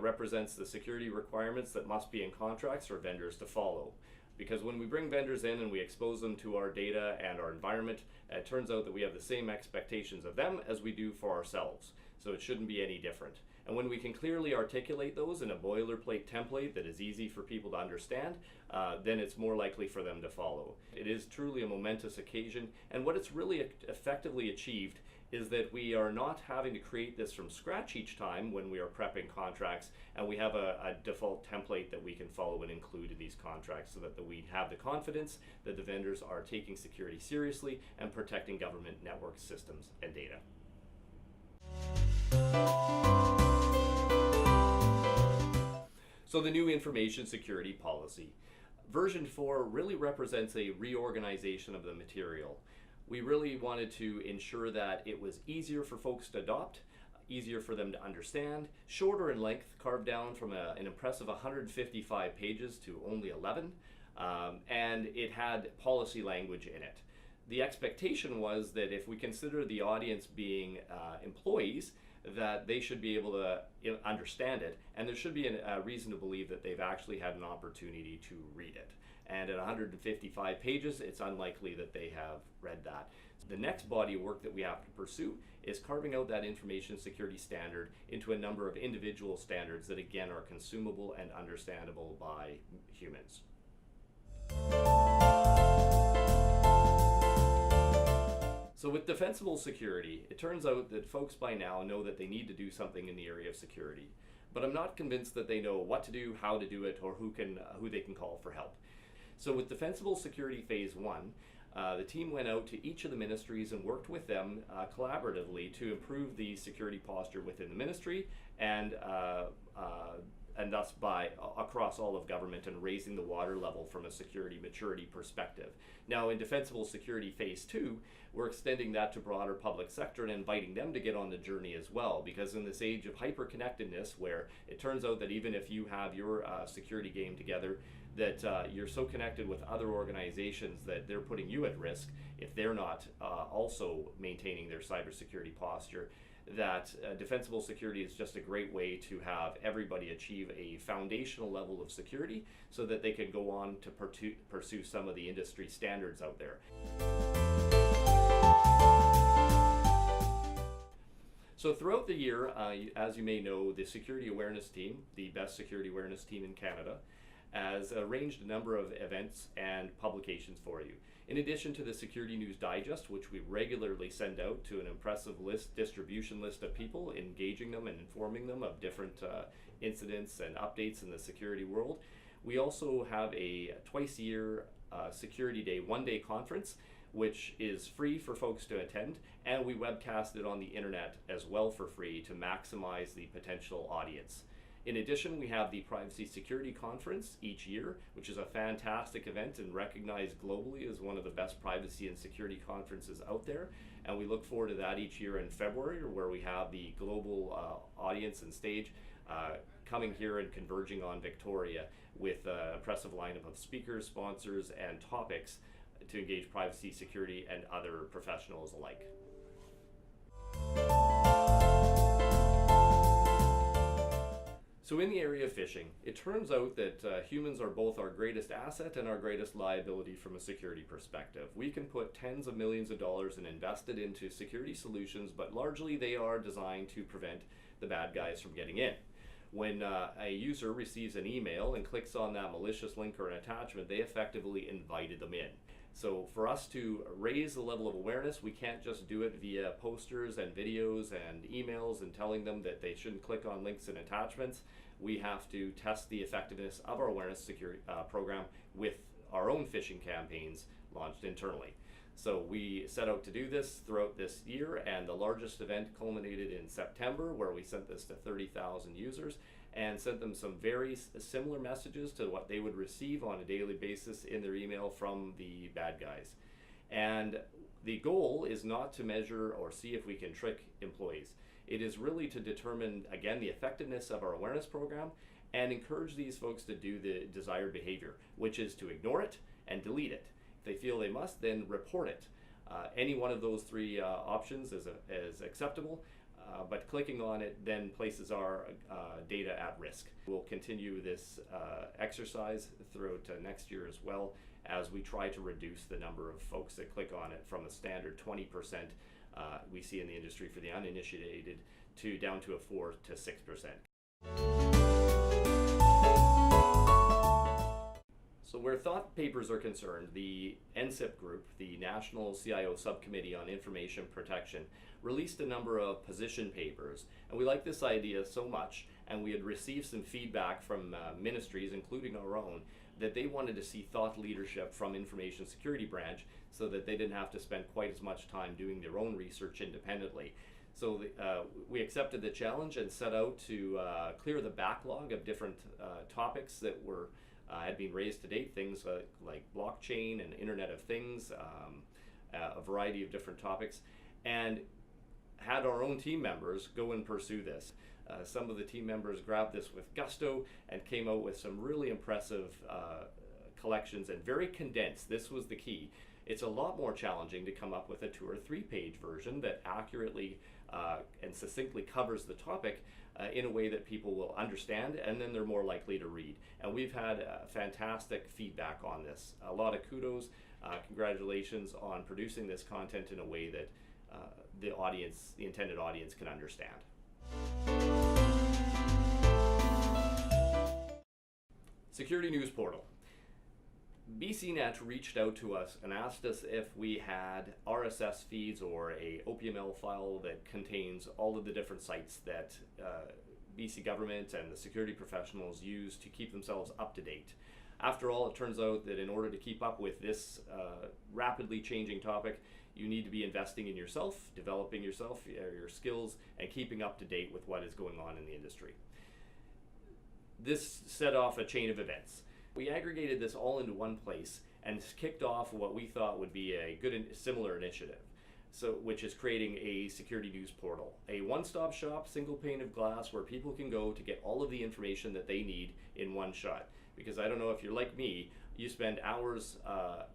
represents the security requirements that must be in contracts for vendors to follow. Because when we bring vendors in and we expose them to our data and our environment, it turns out that we have the same expectations of them as we do for ourselves. So it shouldn't be any different. And when we can clearly articulate those in a boilerplate template that is easy for people to understand, then it's more likely for them to follow. It is truly a momentous occasion, and what it's really effectively achieved is that we are not having to create this from scratch each time when we are prepping contracts, and we have a default template that we can follow and include in these contracts so that we have the confidence that the vendors are taking security seriously and protecting government network systems and data. So the new information security policy. Version 4 really represents a reorganization of the material. We really wanted to ensure that it was easier for folks to adopt, easier for them to understand, shorter in length, carved down from an impressive 155 pages to only 11, and it had policy language in it. The expectation was that if we consider the audience being employees, that they should be able to understand it, and there should be a reason to believe that they've actually had an opportunity to read it. And at 155 pages, it's unlikely that they have read that. The next body of work that we have to pursue is carving out that information security standard into a number of individual standards that again are consumable and understandable by humans. So with defensible security, it turns out that folks by now know that they need to do something in the area of security. But I'm not convinced that they know what to do, how to do it, or who they can call for help. So with Defensible Security Phase 1, the team went out to each of the ministries and worked with them collaboratively to improve the security posture within the ministry and thus across all of government, and raising the water level from a security maturity perspective. Now in Defensible Security Phase 2, we're extending that to broader public sector and inviting them to get on the journey as well, because in this age of hyper-connectedness, where it turns out that even if you have your security game together, that you're so connected with other organizations that they're putting you at risk if they're not also maintaining their cybersecurity posture, that defensible security is just a great way to have everybody achieve a foundational level of security so that they can go on to pursue some of the industry standards out there. So throughout the year, as you may know, the Security Awareness Team, the best security awareness team in Canada, has arranged a number of events and publications for you. In addition to the Security News Digest, which we regularly send out to an impressive distribution list of people, engaging them and informing them of different incidents and updates in the security world, we also have a twice-a-year Security Day one-day conference, which is free for folks to attend, and we webcast it on the internet as well for free to maximize the potential audience. In addition, we have the Privacy Security Conference each year, which is a fantastic event and recognized globally as one of the best privacy and security conferences out there. And we look forward to that each year in February, where we have the global audience and stage coming here and converging on Victoria with an impressive lineup of speakers, sponsors, and topics to engage privacy, security, and other professionals alike. So in the area of phishing, it turns out that humans are both our greatest asset and our greatest liability from a security perspective. We can put tens of millions of dollars and invest it into security solutions, but largely they are designed to prevent the bad guys from getting in. When a user receives an email and clicks on that malicious link or an attachment, they effectively invited them in. So for us to raise the level of awareness, we can't just do it via posters and videos and emails and telling them that they shouldn't click on links and attachments. We have to test the effectiveness of our awareness security program with our own phishing campaigns launched internally. So we set out to do this throughout this year, and the largest event culminated in September, where we sent this to 30,000 users and sent them some very similar messages to what they would receive on a daily basis in their email from the bad guys. And the goal is not to measure or see if we can trick employees. It is really to determine, again, the effectiveness of our awareness program and encourage these folks to do the desired behavior, which is to ignore it and delete it. If they feel they must, then report it. Any one of those three options is acceptable. but clicking on it then places our data at risk. We'll continue this exercise throughout next year as well, as we try to reduce the number of folks that click on it from a standard 20% we see in the industry for the uninitiated to down to a 4 to 6%. So where thought papers are concerned, the NCIP group, the National CIO Subcommittee on Information Protection, released a number of position papers. And we like this idea so much, and we had received some feedback from ministries, including our own, that they wanted to see thought leadership from Information Security Branch so that they didn't have to spend quite as much time doing their own research independently. So we accepted the challenge and set out to clear the backlog of different topics that were had been raised to date, things like blockchain and Internet of Things, a variety of different topics, and had our own team members go and pursue this. Some of the team members grabbed this with gusto and came out with some really impressive collections, and very condensed. This was the key. It's a lot more challenging to come up with a 2 or 3 page version that accurately and succinctly covers the topic in a way that people will understand, and then they're more likely to read. And we've had fantastic feedback on this. A lot of kudos, congratulations on producing this content in a way that the intended audience can understand. Security News Portal. BCNet reached out to us and asked us if we had RSS feeds or a OPML file that contains all of the different sites that BC government and the security professionals use to keep themselves up to date. After all, it turns out that in order to keep up with this rapidly changing topic, you need to be investing in yourself, developing yourself, your skills, and keeping up to date with what is going on in the industry. This set off a chain of events. We aggregated this all into one place and kicked off what we thought would be a good similar initiative, which is creating a security news portal, a one-stop shop, single pane of glass where people can go to get all of the information that they need in one shot. Because I don't know if you're like me, you spend hours,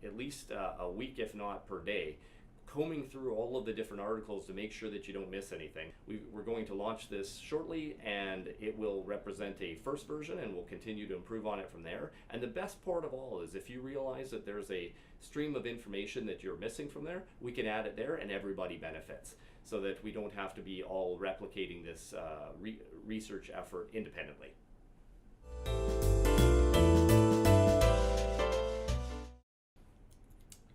at least a week if not per day, combing through all of the different articles to make sure that you don't miss anything. We're going to launch this shortly, and it will represent a first version, and we'll continue to improve on it from there. And the best part of all is if you realize that there's a stream of information that you're missing from there, we can add it there and everybody benefits, so that we don't have to be all replicating this research effort independently.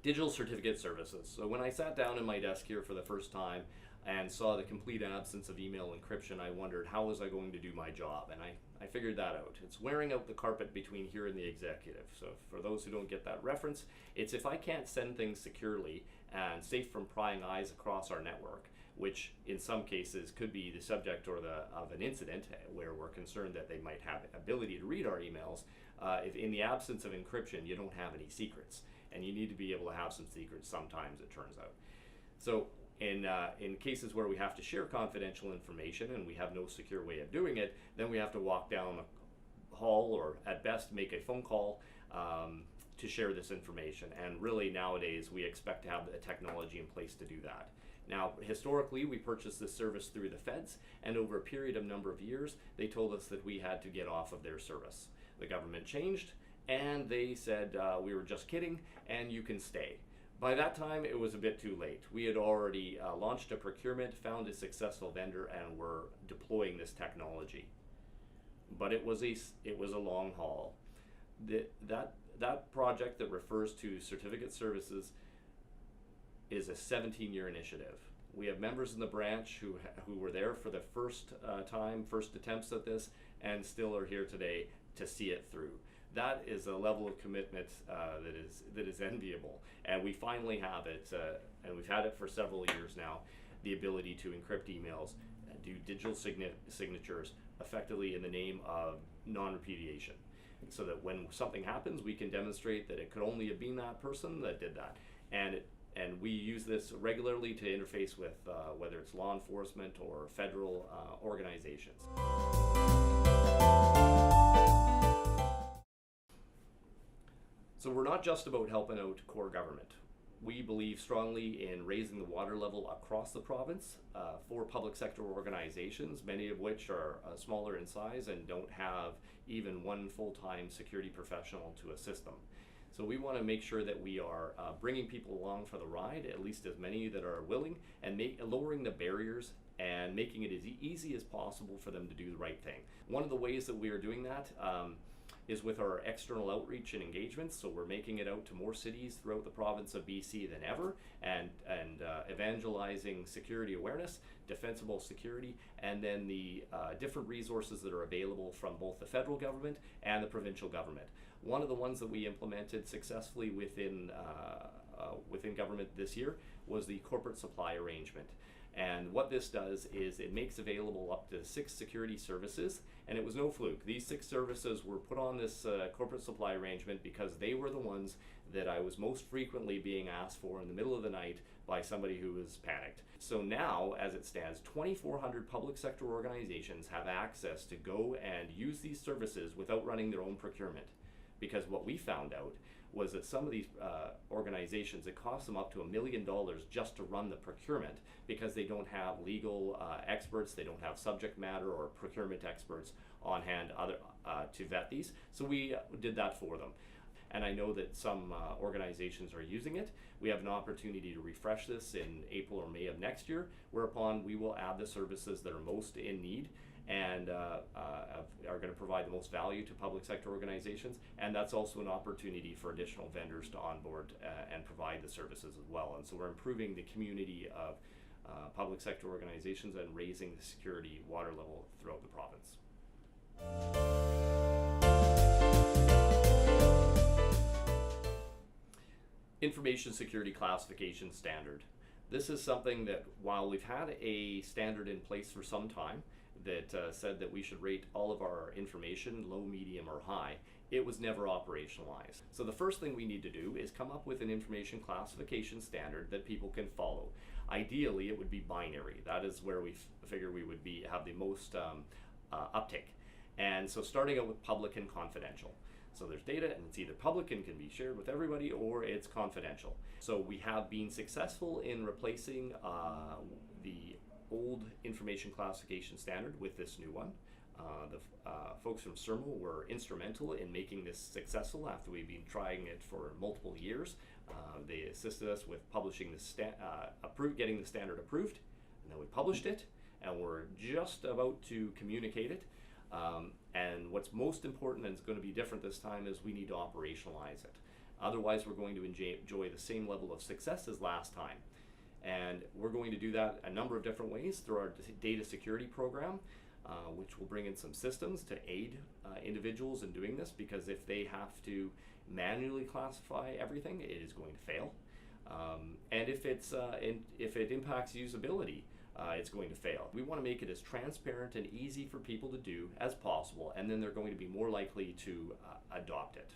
Digital certificate services. So when I sat down in my desk here for the first time and saw the complete absence of email encryption, I wondered, how was I going to do my job? And I figured that out. It's wearing out the carpet between here and the executive. So for those who don't get that reference, it's if I can't send things securely and safe from prying eyes across our network, which in some cases could be the subject or of an incident where we're concerned that they might have ability to read our emails. If in the absence of encryption, you don't have any secrets. And you need to be able to have some secrets sometimes, it turns out. So in cases where we have to share confidential information and we have no secure way of doing it, then we have to walk down a hall or at best make a phone call to share this information. And really nowadays we expect to have the technology in place to do that. Now, historically, we purchased this service through the feds, and over a period of number of years, they told us that we had to get off of their service. The government changed, and they said we were just kidding and you can stay. By that time it was a bit too late. We had already launched a procurement, found a successful vendor, and were deploying this technology. But it was a long haul. That project that refers to certificate services is a 17-year initiative. We have members in the branch who were there for the first attempts at this, and still are here today to see it through. That is a level of commitment that is enviable, and we finally have it, and we've had it for several years now, the ability to encrypt emails, do digital signatures effectively in the name of non-repudiation, so that when something happens, we can demonstrate that it could only have been that person that did that. And we use this regularly to interface with whether it's law enforcement or federal organizations. So we're not just about helping out core government. We believe strongly in raising the water level across the province for public sector organizations, many of which are smaller in size and don't have even one full-time security professional to assist them. So we want to make sure that we are bringing people along for the ride, at least as many that are willing, and lowering the barriers and making it as easy as possible for them to do the right thing. One of the ways that we are doing that is with our external outreach and engagements. So we're making it out to more cities throughout the province of BC than ever, and evangelizing security awareness, defensible security, and then the different resources that are available from both the federal government and the provincial government. One of the ones that we implemented successfully within government this year was the corporate supply arrangement. And what this does is it makes available up to 6 security services, and it was no fluke. These 6 services were put on this corporate supply arrangement because they were the ones that I was most frequently being asked for in the middle of the night by somebody who was panicked. So now, as it stands, 2,400 public sector organizations have access to go and use these services without running their own procurement. Because what we found out was that some of these organizations, it costs them up to $1 million just to run the procurement because they don't have legal experts, they don't have subject matter or procurement experts on hand to vet these. So we did that for them. And I know that some organizations are using it. We have an opportunity to refresh this in April or May of next year, whereupon we will add the services that are most in need and are going to provide the most value to public sector organizations. And that's also an opportunity for additional vendors to onboard and provide the services as well. And so we're improving the community of public sector organizations and raising the security water level throughout the province. Information Security Classification Standard. This is something that, while we've had a standard in place for some time that said that we should rate all of our information low, medium, or high, it was never operationalized. So the first thing we need to do is come up with an information classification standard that people can follow. Ideally, it would be binary. That is where we figure we would have the most uptake. And so starting out with public and confidential. So there's data, and it's either public and can be shared with everybody, or it's confidential. So we have been successful in replacing the old information classification standard with this new one. The folks from CIRML were instrumental in making this successful after we've been trying it for multiple years. They assisted us with publishing the getting the standard approved, and then we published it, and we're just about to communicate it. And what's most important, and it's going to be different this time, is we need to operationalize it. Otherwise, we're going to enjoy the same level of success as last time. And we're going to do that a number of different ways through our data security program, which will bring in some systems to aid individuals in doing this, because if they have to manually classify everything, it is going to fail. And if it impacts usability, it's going to fail. We want to make it as transparent and easy for people to do as possible, and then they're going to be more likely to adopt it.